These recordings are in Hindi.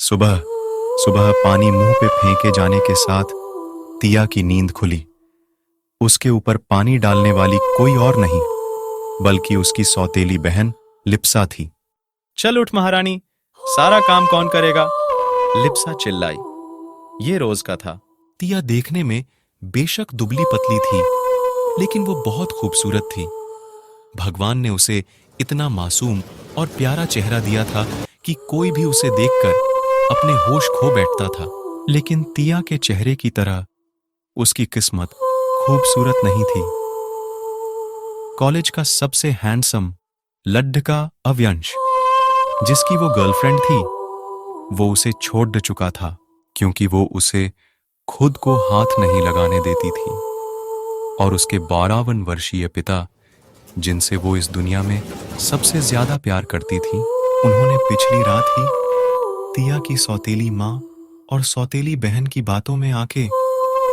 सुबह सुबह पानी मुंह पे फेंके जाने के साथ तिया की नींद खुली। उसके ऊपर पानी डालने वाली कोई और नहीं बल्कि उसकी सौतेली बहन लिप्सा थी। चल उठ महारानी, सारा काम कौन करेगा? लिप्सा चिल्लाई। ये रोज का था। तिया देखने में बेशक दुबली पतली थी, लेकिन वो बहुत खूबसूरत थी। भगवान ने उसे इतना मासूम और प्यारा चेहरा दिया था कि कोई भी उसे देखकर अपने होश खो बैठता था। लेकिन तिया के चेहरे की तरह उसकी किस्मत खूबसूरत नहीं थी। कॉलेज का सबसे हैंडसम लड्ढका अव्यंश, जिसकी वो गर्लफ्रेंड थी, वो उसे छोड़ चुका था क्योंकि वो उसे खुद को हाथ नहीं लगाने देती थी। और उसके 52 वर्षीय पिता, जिनसे वो इस दुनिया में सबसे ज्यादा प्यार करती थी, उन्होंने पिछली रात ही तिया की सौतेली माँ और सौतेली बहन की बातों में आके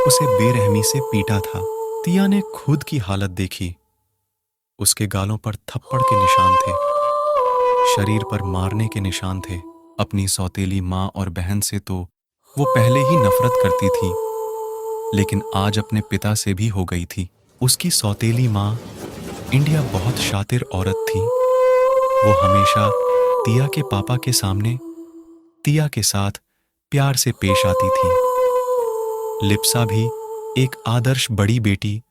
उसे बेरहमी से पीटा था। तिया ने खुद की हालत देखी। उसके गालों पर थप्पड़ के निशान थे, शरीर पर मारने के निशान थे। अपनी सौतेली माँ और बहन से तो वो पहले ही नफरत करती थी, लेकिन आज अपने पिता से भी हो गई थी। उसकी सौतेली माँ इंडिया बहुत शातिर औरत थी। वो हमेशा तिया के पापा के सामने तिया के साथ प्यार से पेश आती थी। लिप्सा भी एक आदर्श बड़ी बेटी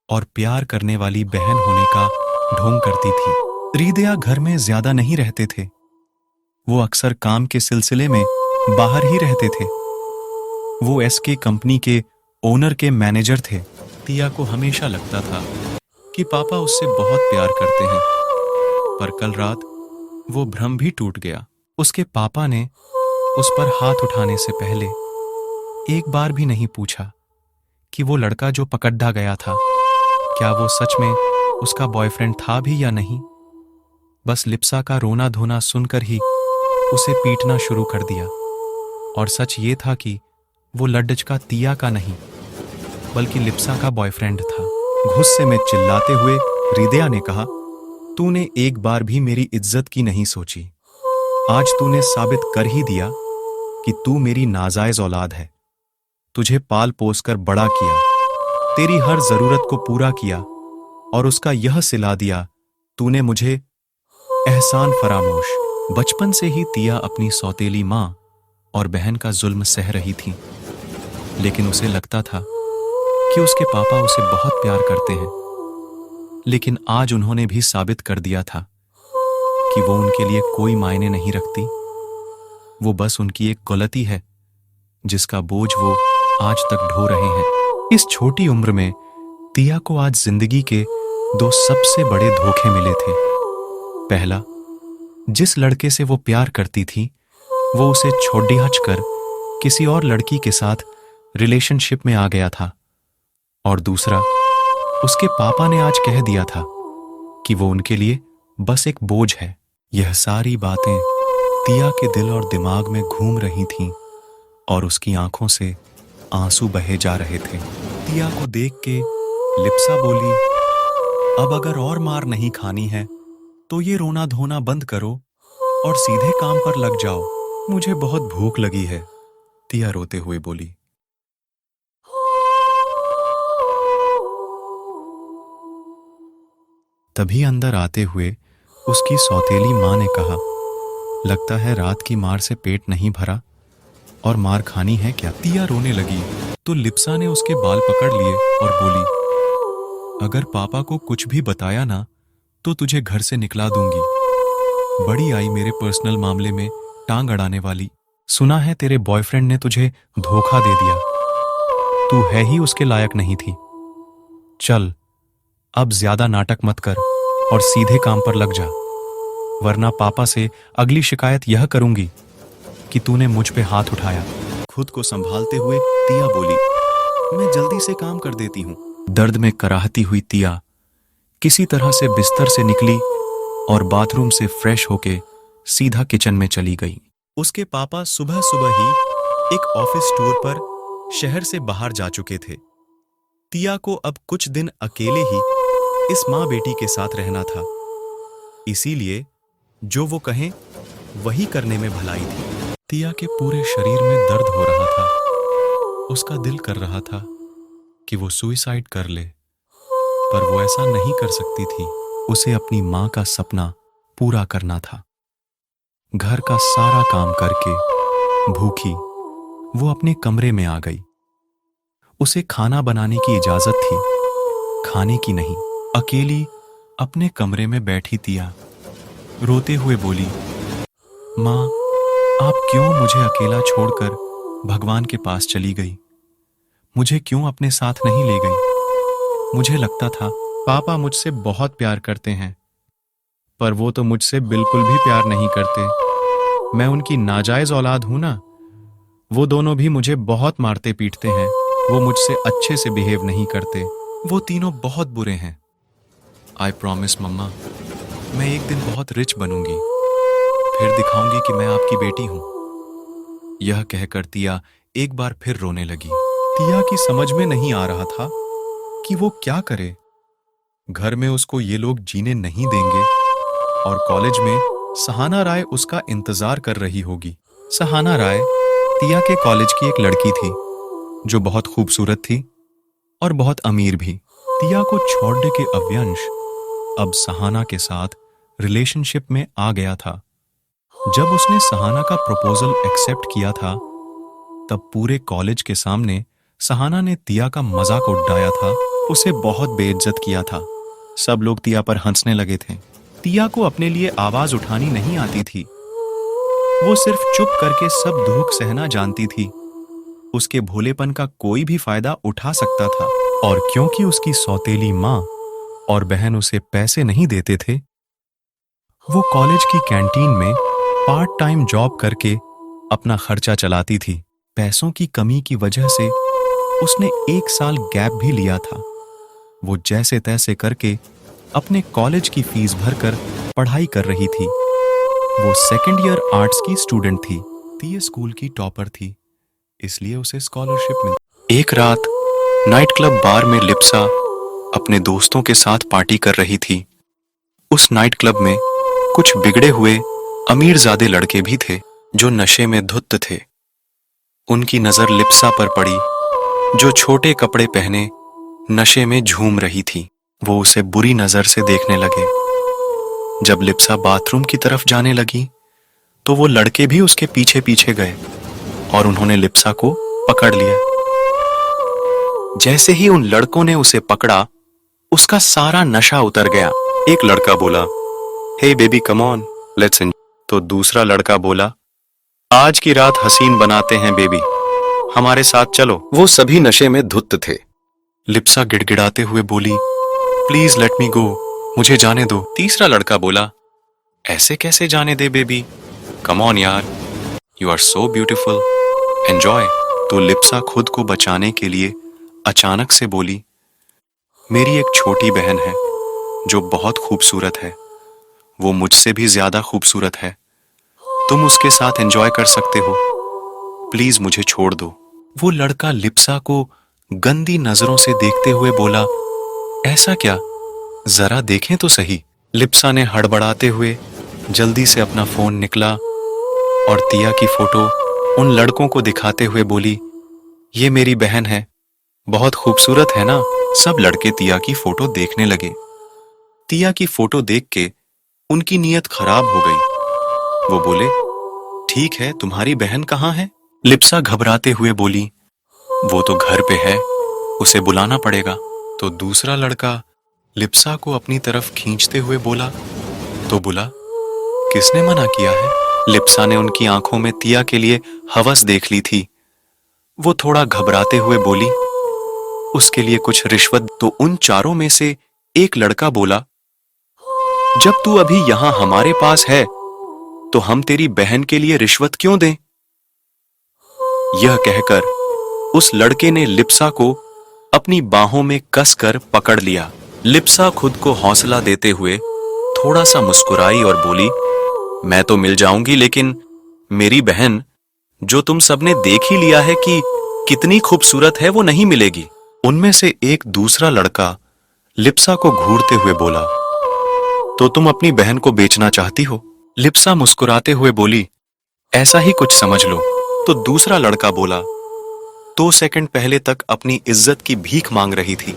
और प्यार करने वाली बहन होने का ढोंग करती थी। त्रिदया घर में ज्यादा नहीं रहते थे। वो अक्सर काम के सिलसिले में बाहर ही रहते थे। वो एसके कंपनी के ओनर के मैनेजर थे। तिया को हमेशा लगता था कि पापा उससे बहुत प्यार करते हैं, पर कल रात वो भ्रम भी टूट गया। उसके पापा ने उस पर हाथ उठाने से पहले एक बार भी नहीं पूछा कि वो लड़का जो पकड़ा गया था, क्या वो सच में उसका बॉयफ्रेंड था भी या नहीं। बस लिप्सा का रोना धोना सुनकर ही उसे पीटना शुरू कर दिया। और सच ये था कि वो लड्डचका तिया का नहीं बल्कि लिप्सा का बॉयफ्रेंड था। गुस्से में चिल्लाते हुए हृदया ने कहा, तूने एक बार भी मेरी इज्जत की नहीं सोची। आज तूने साबित कर ही दिया कि तू मेरी नाजायज औलाद है। तुझे पाल पोस कर बड़ा किया, तेरी हर जरूरत को पूरा किया और उसका यह सिला दिया तूने मुझे एहसान फरामोश। बचपन से ही तिया अपनी सौतेली माँ और बहन का जुल्म सह रही थी, लेकिन उसे लगता था कि उसके पापा उसे बहुत प्यार करते हैं। लेकिन आज उन्होंने भी साबित कर दिया था कि वो उनके लिए कोई मायने नहीं रखती। वो बस उनकी एक गलती है जिसका बोझ वो आज तक ढो रहे हैं। इस छोटी उम्र में तिया को आज जिंदगी के 2 सबसे बड़े धोखे मिले थे। पहला, जिस लड़के से वो प्यार करती थी वो उसे छोड़ कर किसी और लड़की के साथ रिलेशनशिप में आ गया था। और दूसरा, उसके पापा ने आज कह दिया था कि वो उनके लिए बस एक बोझ है। यह सारी बातें तिया के दिल और दिमाग में घूम रही थीं और उसकी आंखों से आंसू बहे जा रहे थे। तिया को देख के लिप्सा बोली, अब अगर और मार नहीं खानी है तो ये रोना धोना बंद करो और सीधे काम पर लग जाओ। मुझे बहुत भूख लगी है, तिया रोते हुए बोली। तभी अंदर आते हुए उसकी सौतेली माँ ने कहा, लगता है रात की मार से पेट नहीं भरा और मार खानी है क्या? तिया रोने लगी तो लिप्सा ने उसके बाल पकड़ लिए और बोली, अगर पापा को कुछ भी बताया ना तो तुझे घर से निकला दूंगी। बड़ी आई मेरे पर्सनल मामले में टांग अड़ाने वाली। सुना है तेरे बॉयफ्रेंड ने तुझे धोखा दे दिया। तू है ही उसके लायक नहीं थी। चल अब ज्यादा नाटक मत कर और सीधे काम पर लग जा, वरना पापा से अगली शिकायत यह करूंगी कि तूने मुझ पे हाथ उठाया। खुद को संभालते हुए तिया बोली, मैं जल्दी से काम कर देती हूँ। दर्द में कराहती हुई तिया किसी तरह से बिस्तर से निकली और बाथरूम से फ्रेश होके सीधा किचन में चली गई। उसके पापा सुबह सुबह ही एक ऑफिस टूर पर शहर से बाहर जा चुके थे। तिया को अब कुछ दिन अकेले ही इस माँ बेटी के साथ रहना था, इसीलिए जो वो कहें वही करने में भलाई थी। तिया के पूरे शरीर में दर्द हो रहा था। उसका दिल कर रहा था कि वो सुइसाइड कर ले, पर वो ऐसा नहीं कर सकती थी। उसे अपनी मां का सपना पूरा करना था। घर का सारा काम करके भूखी वो अपने कमरे में आ गई। उसे खाना बनाने की इजाजत थी, खाने की नहीं। अकेली अपने कमरे में बैठी तिया रोते हुए बोली, मां, आप क्यों मुझे अकेला छोड़कर भगवान के पास चली गई? मुझे क्यों अपने साथ नहीं ले गई? मुझे लगता था पापा मुझसे बहुत प्यार करते हैं, पर वो तो मुझसे बिल्कुल भी प्यार नहीं करते। मैं उनकी नाजायज औलाद हूं ना। वो दोनों भी मुझे बहुत मारते पीटते हैं। वो मुझसे अच्छे से बिहेव नहीं करते। वो तीनों बहुत बुरे हैं। आई प्रॉमिस मम्मा, मैं एक दिन बहुत रिच बनूंगी, फिर दिखाऊंगी कि मैं आपकी बेटी हूं। यह कहकर तिया एक बार फिर रोने लगी। तिया की समझ में नहीं आ रहा था कि वो क्या करे। घर में उसको ये लोग जीने नहीं देंगे और कॉलेज में सहाना राय उसका इंतजार कर रही होगी। सहाना राय तिया के कॉलेज की एक लड़की थी जो बहुत खूबसूरत थी और बहुत अमीर भी। तिया को छोड़ने के अव्यंश अब सहाना के साथ रिलेशनशिप में आ गया था। जब उसने सहाना का प्रपोजल एक्सेप्ट किया था, तब पूरे कॉलेज के सामने सहाना ने तिया का मजाक उड़ाया था। उसे बहुत बेइज्जत किया था। सब लोग तिया पर हंसने लगे थे। तिया को अपने लिए आवाज उठानी नहीं आती थी। वो सिर्फ चुप करके सब दुख सहना जानती थी। उसके भोलेपन का कोई भी फायदा उठा सकता था, और क्योंकि उसकी सौतेली मां और बहन उसे पैसे नहीं देते थे, वो कॉलेज की कैंटीन में पार्ट टाइम जॉब करके अपना खर्चा चलाती थी। पैसों की कमी की वजह से उसने 1 साल गैप भी लिया था। वो जैसे तैसे करके अपने कॉलेज की फीस भरकर पढ़ाई कर रही थी। वो सेकंड ईयर आर्ट्स की स्टूडेंट थी। ये स्कूल की टॉपर थी, इसलिए उसे स्कॉलरशिप मिली। एक रात नाइट क्लब बार में लिप्सा अपने दोस्तों के साथ पार्टी कर रही थी। उस नाइट क्लब में कुछ बिगड़े हुए अमीरजादे लड़के भी थे जो नशे में धुत थे। उनकी नजर लिप्सा पर पड़ी, जो छोटे कपड़े पहने नशे में झूम रही थी। वो उसे बुरी नजर से देखने लगे। जब लिप्सा बाथरूम की तरफ जाने लगी, तो वो लड़के भी उसके पीछे पीछे गए और उन्होंने लिप्सा को पकड़ लिया। जैसे ही उन लड़कों ने उसे पकड़ा, उसका सारा नशा उतर गया। एक लड़का बोला, hey baby come on, let's enjoy. तो दूसरा लड़का बोला, आज की रात हसीन बनाते हैं बेबी, हमारे साथ चलो। वो सभी नशे में धुत थे। लिप्सा गिड़गिड़ाते हुए बोली, प्लीज लेट मी गो, मुझे जाने दो। तीसरा लड़का बोला, ऐसे कैसे जाने दे बेबी, कम ऑन यार, you are so beautiful, enjoy. तो लिप्सा खुद को बचाने के लिए अचानक से बोली, मेरी एक छोटी बहन है जो बहुत खूबसूरत है। वो मुझसे भी ज्यादा खूबसूरत है। तुम उसके साथ एंजॉय कर सकते हो, प्लीज मुझे छोड़ दो। वो लड़का लिप्सा को गंदी नजरों से देखते हुए बोला, ऐसा क्या, जरा देखें तो सही। लिप्सा ने हड़बड़ाते हुए जल्दी से अपना फोन निकला और तिया की फोटो उन लड़कों को दिखाते हुए बोली, ये मेरी बहन है, बहुत खूबसूरत है ना। सब लड़के तिया की फोटो देखने लगे। तिया की फोटो देख के उनकी नीयत खराब हो गई। वो बोले, ठीक है, तुम्हारी बहन कहाँ है? लिप्सा घबराते हुए बोली, वो तो घर पे है, उसे बुलाना पड़ेगा। तो दूसरा लड़का लिप्सा को अपनी तरफ खींचते हुए बोला, तो बुला, किसने मना किया है? लिप्सा ने उनकी आंखों में तिया के लिए हवस देख ली थी। वो थोड़ा घबराते हुए बोली, उसके लिए कुछ रिश्वत। तो उन चारों में से एक लड़का बोला, जब तू अभी यहां हमारे पास है, तो हम तेरी बहन के लिए रिश्वत क्यों दें? यह कहकर उस लड़के ने लिप्सा को अपनी बाहों में कसकर पकड़ लिया। लिप्सा खुद को हौसला देते हुए थोड़ा सा मुस्कुराई और बोली, मैं तो मिल जाऊंगी, लेकिन मेरी बहन, जो तुम सबने देख ही लिया है कि कितनी खूबसूरत है, वो नहीं मिलेगी। उनमें से एक दूसरा लड़का लिप्सा को घूरते हुए बोला, तो तुम अपनी बहन को बेचना चाहती हो? लिप्सा मुस्कुराते हुए बोली, ऐसा ही कुछ समझ लो। तो दूसरा लड़का बोला, 2 सेकंड पहले तक अपनी इज्जत की भीख मांग रही थी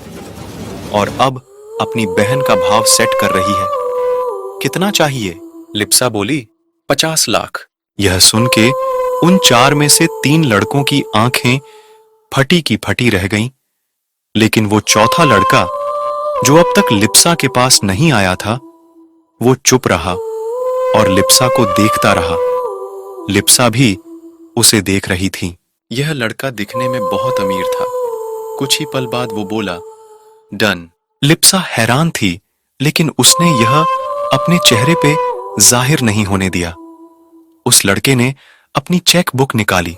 और अब अपनी बहन का भाव सेट कर रही है। कितना चाहिए? लिप्सा बोली, 50 लाख। यह सुन के उन 4 में से 3 लड़कों की आंखें फटी की फटी रह गईं, लेकिन वो चौथा लड़का जो अब तक लिप्सा के पास नहीं आया था, वो चुप रहा और लिप्सा को देखता रहा। लिप्सा भी उसे देख रही थी। यह लड़का दिखने में बहुत अमीर था। कुछ ही पल बाद वो बोला, डन। लिप्सा हैरान थी, लेकिन उसने यह अपने चेहरे पे जाहिर नहीं होने दिया। उस लड़के ने अपनी चेक बुक निकाली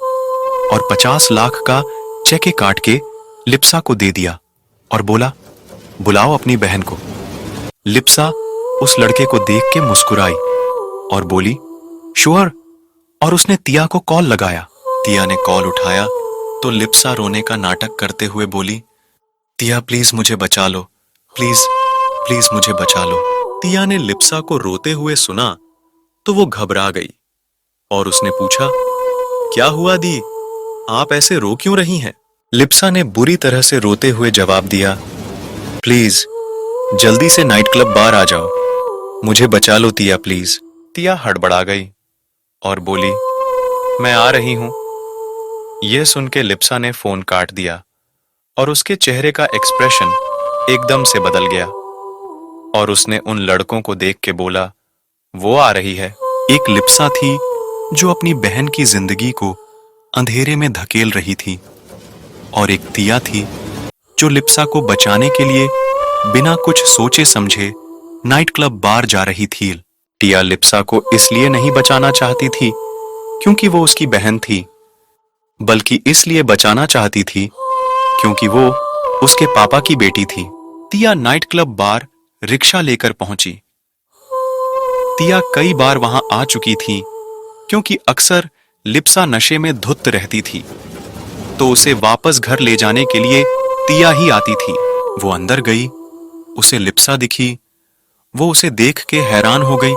और 50 लाख का चेक काट के लिप्सा को दे दिया और बोला, बुलाओ अपनी बहन को। लिप्सा उस लड़के को देख के मुस्कुराई और बोली, श्योर। और उसने तिया को कॉल लगाया। तिया ने कॉल उठाया तो लिप्सा रोने का नाटक करते हुए बोली, तिया प्लीज मुझे बचा लो, प्लीज प्लीज मुझे बचा लो। तिया ने लिप्सा को रोते हुए सुना तो वो घबरा गई और उसने पूछा, क्या हुआ दी, आप ऐसे रो क्यों रही हैं? लिप्सा ने बुरी तरह से रोते हुए जवाब दिया, प्लीज जल्दी से नाइट क्लब बार आ जाओ, मुझे बचा लो तिया प्लीज। तिया हड़बड़ा गई और बोली, मैं आ रही हूं। यह सुन के लिप्सा ने फोन काट दिया और उसके चेहरे का एक्सप्रेशन एकदम से बदल गया और उसने उन लड़कों को देख के बोला, वो आ रही है। एक लिप्सा थी जो अपनी बहन की जिंदगी को अंधेरे में धकेल रही थी और एक तिया थी जो लिप्सा को बचाने के लिए बिना कुछ सोचे समझे नाइट क्लब बार जा रही थी। तिया लिप्सा को इसलिए नहीं बचाना चाहती थी क्योंकि वो उसकी बहन थी, बल्कि इसलिए बचाना चाहती थी क्योंकि वो उसके पापा की बेटी थी। तिया नाइट क्लब बार रिक्शा लेकर पहुंची। तिया कई बार वहां आ चुकी थी क्योंकि अक्सर लिप्सा नशे में धुत रहती थी, तो उसे वापस घर ले जाने के लिए तिया ही आती थी। वो अंदर गई, उसे लिप्सा दिखी। वो उसे देख के हैरान हो गई।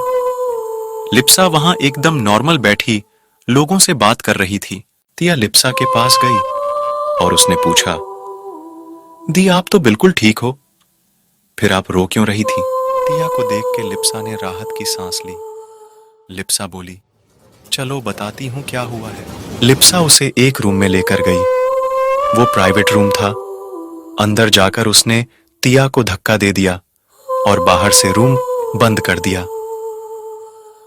लिप्सा वहां एकदम नॉर्मल बैठी लोगों से बात कर रही थी। तिया लिप्सा के पास गई और उसने पूछा, दी आप तो बिल्कुल ठीक हो, फिर आप रो क्यों रही थी? तिया को देख के लिप्सा ने राहत की सांस ली। लिप्सा बोली, चलो बताती हूं क्या हुआ है। लिप्सा उसे एक रूम में लेकर गई। वो प्राइवेट रूम था। अंदर जाकर उसने तिया को धक्का दे दिया और बाहर से रूम बंद कर दिया।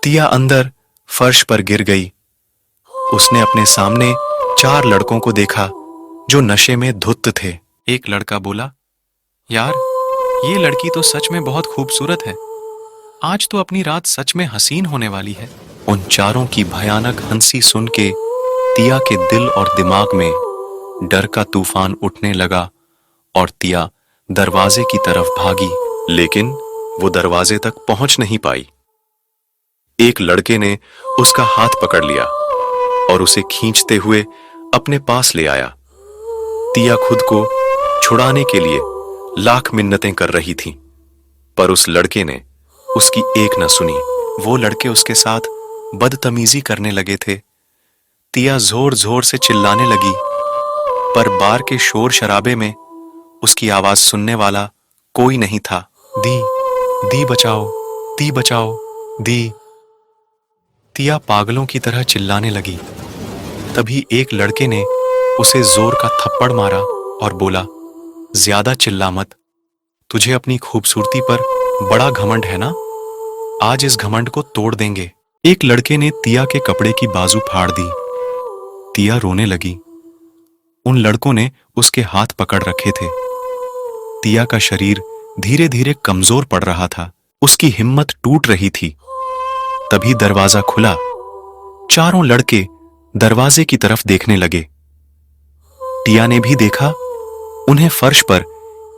तिया अंदर फर्श पर गिर गई। उसने अपने सामने 4 लड़कों को देखा जो नशे में धुत थे। एक लड़का बोला, यार ये लड़की तो सच में बहुत खूबसूरत है, आज तो अपनी रात सच में हसीन होने वाली है। उन चारों की भयानक हंसी सुन के तिया के दिल और दिमाग में डर का तूफान उठने लगा और तिया दरवाजे की तरफ भागी, लेकिन वो दरवाजे तक पहुंच नहीं पाई। एक लड़के ने उसका हाथ पकड़ लिया और उसे खींचते हुए अपने पास ले आया। तिया खुद को छुड़ाने के लिए लाख मिन्नतें कर रही थी, पर उस लड़के ने उसकी एक न सुनी। वो लड़के उसके साथ बदतमीजी करने लगे थे। तिया जोर जोर से चिल्लाने लगी, पर बार के शोर शराबे में उसकी आवाज सुनने वाला कोई नहीं था। दी, दी बचाओ, दी बचाओ, दी। तिया पागलों की तरह चिल्लाने लगी। तभी एक लड़के ने उसे जोर का थप्पड़ मारा और बोला, ज्यादा चिल्ला मत, तुझे अपनी खूबसूरती पर बड़ा घमंड है ना, आज इस घमंड को तोड़ देंगे। एक लड़के ने तिया के कपड़े की बाजू फाड़ दी। तिया रोने लगी। उन लड़कों ने उसके हाथ पकड़ रखे थे। तिया का शरीर धीरे धीरे कमजोर पड़ रहा था, उसकी हिम्मत टूट रही थी। तभी दरवाजा खुला। चारों लड़के दरवाजे की तरफ देखने लगे। तिया ने भी देखा। उन्हें फर्श पर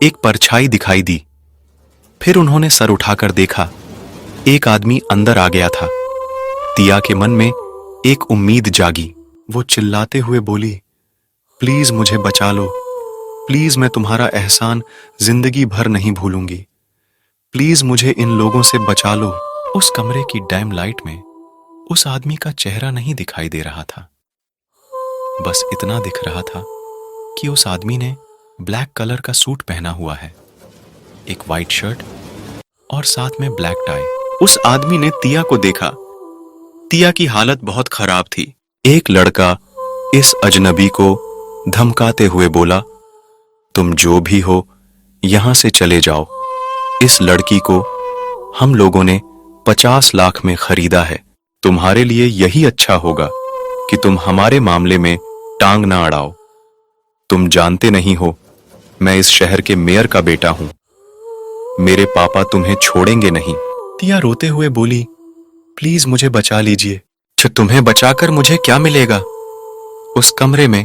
एक परछाई दिखाई दी। फिर उन्होंने सर उठाकर देखा। एक आदमी अंदर आ गया था। तिया के मन में एक उम्मीद जागी। वो चिल्लाते हुए बोली, प्लीज मुझे बचा लो, प्लीज मैं तुम्हारा एहसान जिंदगी भर नहीं भूलूंगी, प्लीज मुझे इन लोगों से बचा लो। उस कमरे की डैम लाइट में उस आदमी का चेहरा नहीं दिखाई दे रहा था। बस इतना दिख रहा था कि उस आदमी ने ब्लैक कलर का सूट पहना हुआ है, एक वाइट शर्ट और साथ में ब्लैक टाई। उस आदमी ने तिया को देखा। तिया की हालत बहुत खराब थी। एक लड़का इस अजनबी को धमकाते हुए बोला, तुम जो भी हो यहां से चले जाओ। इस लड़की को हम लोगों ने 50 लाख में खरीदा है। तुम्हारे लिए यही अच्छा होगा कि तुम हमारे मामले में टांग ना अड़ाओ। तुम जानते नहीं हो, मैं इस शहर के मेयर का बेटा हूं। मेरे पापा तुम्हें छोड़ेंगे नहीं। तिया रोते हुए बोली, प्लीज मुझे बचा लीजिए। तुम्हें बचाकर मुझे क्या मिलेगा? उस कमरे में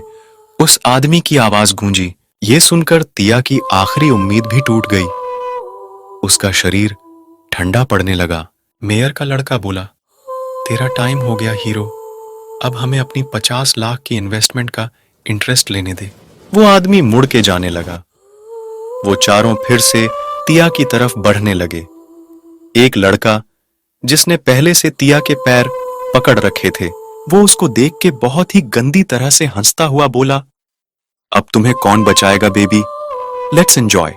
उस आदमी की आवाज गूंजी। ये सुनकर तिया की आखिरी उम्मीद भी टूट गई। उसका शरीर ठंडा पड़ने लगा। मेयर का लड़का बोला, तेरा टाइम हो गया हीरो, अब हमें अपनी 50 लाख की इन्वेस्टमेंट का इंटरेस्ट लेने दे। वो आदमी मुड़ के जाने लगा। वो चारों फिर से तिया की तरफ बढ़ने लगे। एक लड़का जिसने पहले से तिया के पैर पकड़ रखे थे, वो उसको देख के बहुत ही गंदी तरह से हंसता हुआ बोला, अब तुम्हें कौन बचाएगा बेबी, लेट्स एंजॉय।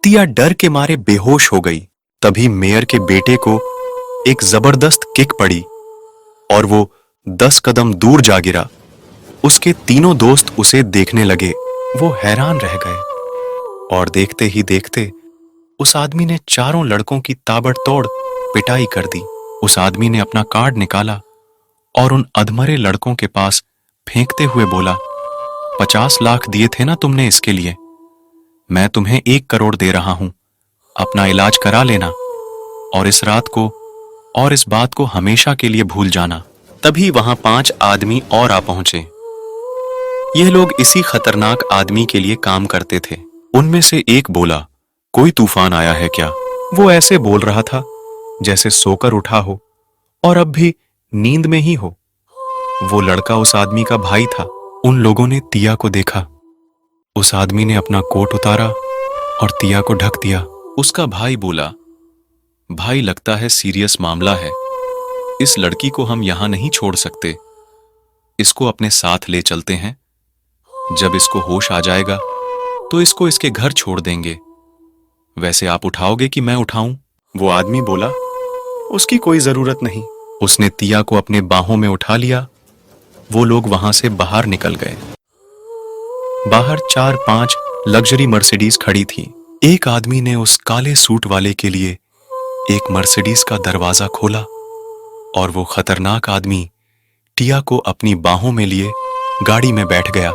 तिया डर के मारे बेहोश हो गई। तभी मेयर के बेटे को एक जबरदस्त किक पड़ी और वो 10 कदम दूर जा गिरा। उसके तीनों दोस्त उसे देखने लगे। वो हैरान रह गए और देखते ही देखते उस आदमी ने चारों लड़कों की ताबड़तोड़ पिटाई कर दी। उस आदमी ने अपना कार्ड निकाला और उन अधमरे लड़कों के पास फेंकते हुए बोला, 50 लाख दिए थे ना तुमने इसके लिए, मैं तुम्हें 1 करोड़ दे रहा हूं। अपना इलाज करा लेना और इस रात को और इस बात को हमेशा के लिए भूल जाना। तभी वहां 5 आदमी और आ पहुंचे। ये लोग इसी खतरनाक आदमी के लिए काम करते थे। उनमें से एक बोला, कोई तूफान आया है क्या? वो ऐसे बोल रहा था जैसे सोकर उठा हो और अब भी नींद में ही हो। वो लड़का उस आदमी का भाई था। उन लोगों ने तिया को देखा। उस आदमी ने अपना कोट उतारा और तिया को ढक दिया। उसका भाई बोला, भाई लगता है सीरियस मामला है, इस लड़की को हम यहां नहीं छोड़ सकते, इसको अपने साथ ले चलते हैं। जब इसको होश आ जाएगा तो इसको इसके घर छोड़ देंगे। वैसे आप उठाओगे कि मैं उठाऊं? वो आदमी बोला, उसकी कोई जरूरत नहीं। उसने तिया को अपने बाहों में उठा लिया। वो लोग वहां से बाहर निकल गए। बाहर 4-5 लग्जरी मर्सिडीज खड़ी थी। एक आदमी ने उस काले सूट वाले के लिए एक मर्सिडीज का दरवाजा खोला और वो खतरनाक आदमी टिया को अपनी बाहों में लिए गाड़ी में बैठ गया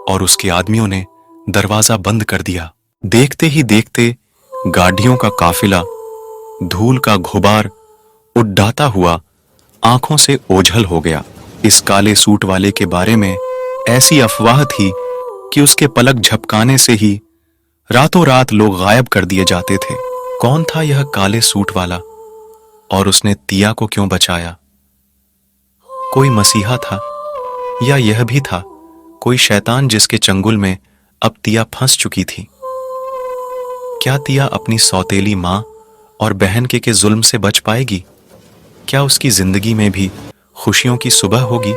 और उसके आदमियों ने दरवाजा बंद कर दिया। देखते ही देखते गाड़ियों का काफिला धूल का गुबार उड़ाता हुआ आंखों से ओझल हो गया। इस काले सूट वाले के बारे में ऐसी अफवाह थी कि उसके पलक झपकाने से ही रातों रात लोग गायब कर दिए जाते थे। कौन था यह काले सूट वाला और उसने तिया को क्यों बचाया? कोई मसीहा था या यह भी था कोई शैतान जिसके चंगुल में अब तिया फंस चुकी थी? क्या तिया अपनी सौतेली मां और बहन के जुल्म से बच पाएगी? क्या उसकी जिंदगी में भी खुशियों की सुबह होगी?